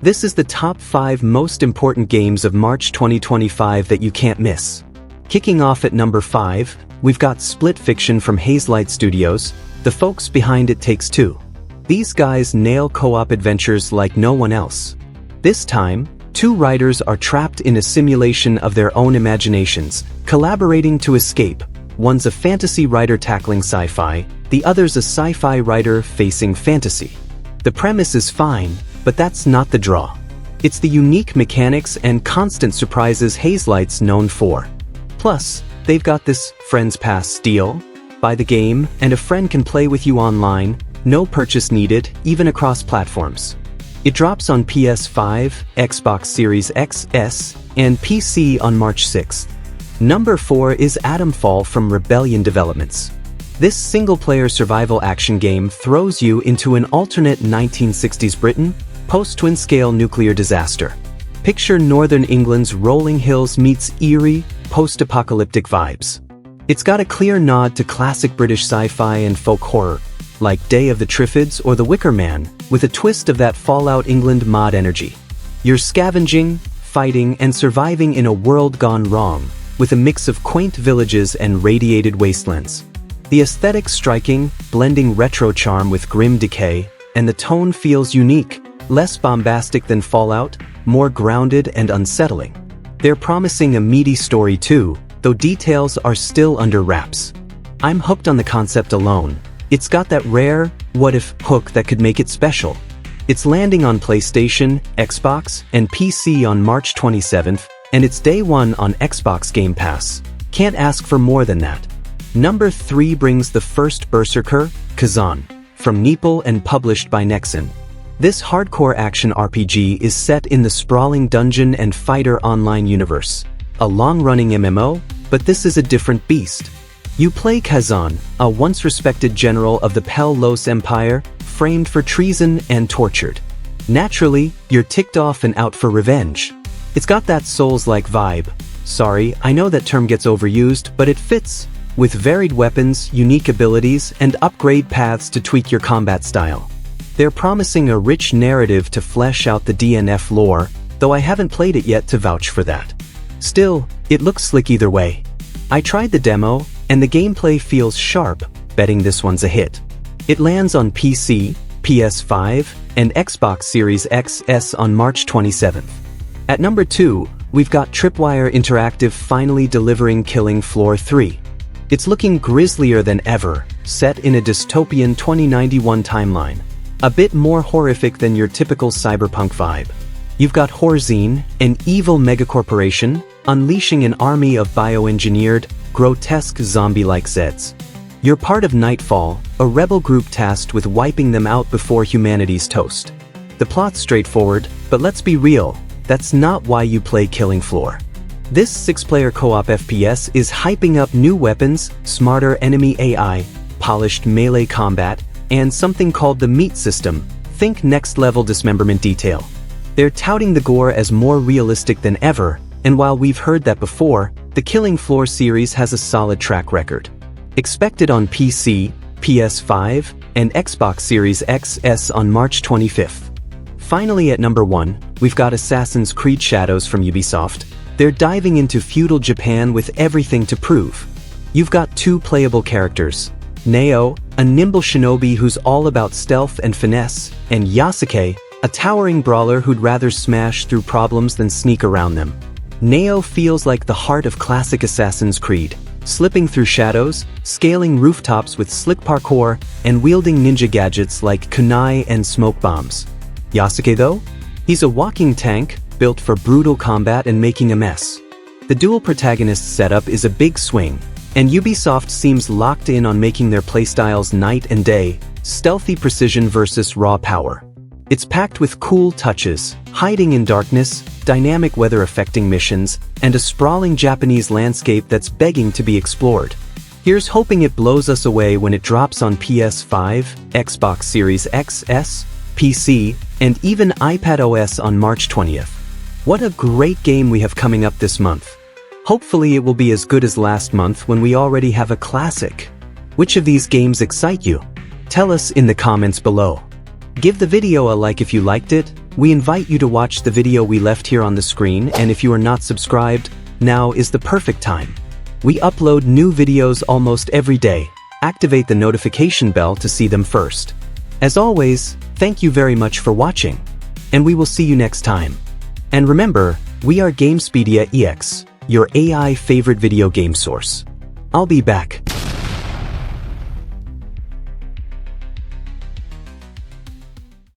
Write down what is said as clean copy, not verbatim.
This is the top 5 most important games of March 2025 that you can't miss. Kicking off at number 5, we've got Split Fiction from Hazelight Studios, the folks behind It Takes Two. These guys nail co-op adventures like no one else. This time, two writers are trapped in a simulation of their own imaginations, collaborating to escape. One's a fantasy writer tackling sci-fi, the other's a sci-fi writer facing fantasy. The premise is fine, but that's not the draw. It's the unique mechanics and constant surprises Hazelight's known for. Plus, they've got this Friends Pass deal. Buy the game, and a friend can play with you online, no purchase needed, even across platforms. It drops on PS5, Xbox Series X, S, and PC on March 6th. Number 4 is Atomfall from Rebellion Developments. This single-player survival action game throws you into an alternate 1960s Britain, post-twin-scale nuclear disaster. Picture Northern England's rolling hills meets eerie, post-apocalyptic vibes. It's got a clear nod to classic British sci-fi and folk horror, like Day of the Triffids or The Wicker Man, with a twist of that Fallout England mod energy. You're scavenging, fighting, and surviving in a world gone wrong, with a mix of quaint villages and radiated wastelands. The aesthetic's striking, blending retro charm with grim decay, and the tone feels unique, less bombastic than Fallout, more grounded and unsettling. They're promising a meaty story too, though details are still under wraps. I'm hooked on the concept alone. It's got that rare, what-if hook that could make it special. It's landing on PlayStation, Xbox, and PC on March 27th, and it's day one on Xbox Game Pass. Can't ask for more than that. Number 3 brings the first Berserker, Kazan, from Neepal and published by Nexon. This hardcore action RPG is set in the sprawling dungeon and fighter online universe. A long-running MMO, but this is a different beast. You play Kazan, a once-respected general of the Pel-Los Empire, framed for treason and tortured. Naturally, you're ticked off and out for revenge. It's got that Souls-like vibe. Sorry, I know that term gets overused, but it fits. With varied weapons, unique abilities, and upgrade paths to tweak your combat style. They're promising a rich narrative to flesh out the DNF lore, though I haven't played it yet to vouch for that. Still, it looks slick either way. I tried the demo, and the gameplay feels sharp, betting this one's a hit. It lands on PC, PS5, and Xbox Series X, S on March 27th. At number 2, we've got Tripwire Interactive finally delivering Killing Floor 3. It's looking grislier than ever, set in a dystopian 2091 timeline. A bit more horrific than your typical cyberpunk vibe. You've got Horzine, an evil megacorporation, unleashing an army of bioengineered, grotesque zombie-like Zeds. You're part of Nightfall, a rebel group tasked with wiping them out before humanity's toast. The plot's straightforward, but let's be real, that's not why you play Killing Floor. This 6-player co-op FPS is hyping up new weapons, smarter enemy AI, polished melee combat, and something called the meat system. Think next-level dismemberment detail. They're touting the gore as more realistic than ever, and while we've heard that before, the Killing Floor series has a solid track record. Expected on PC, PS5, and Xbox Series X, S on March 25th. Finally at number 1, we've got Assassin's Creed Shadows from Ubisoft. They're diving into feudal Japan with everything to prove. You've got 2 playable characters, Neo, a nimble shinobi who's all about stealth and finesse, and Yasuke, a towering brawler who'd rather smash through problems than sneak around them. Neo feels like the heart of classic Assassin's Creed, slipping through shadows, scaling rooftops with slick parkour, and wielding ninja gadgets like kunai and smoke bombs. Yasuke though? He's a walking tank, built for brutal combat and making a mess. The dual protagonist setup is a big swing, and Ubisoft seems locked in on making their playstyles night and day, stealthy precision versus raw power. It's packed with cool touches, hiding in darkness, dynamic weather-affecting missions, and a sprawling Japanese landscape that's begging to be explored. Here's hoping it blows us away when it drops on PS5, Xbox Series X, S, PC, and even iPadOS on March 20th. What a great game we have coming up this month. Hopefully it will be as good as last month when we already have a classic. Which of these games excite you? Tell us in the comments below. Give the video a like if you liked it, We invite you to watch the video we left here on the screen, and if you are not subscribed, now is the perfect time. We upload new videos almost every day. Activate the notification bell to see them first. As always, thank you very much for watching, and we will see you next time. And remember, we are Gamespedia EX, your AI favorite video game source. I'll be back.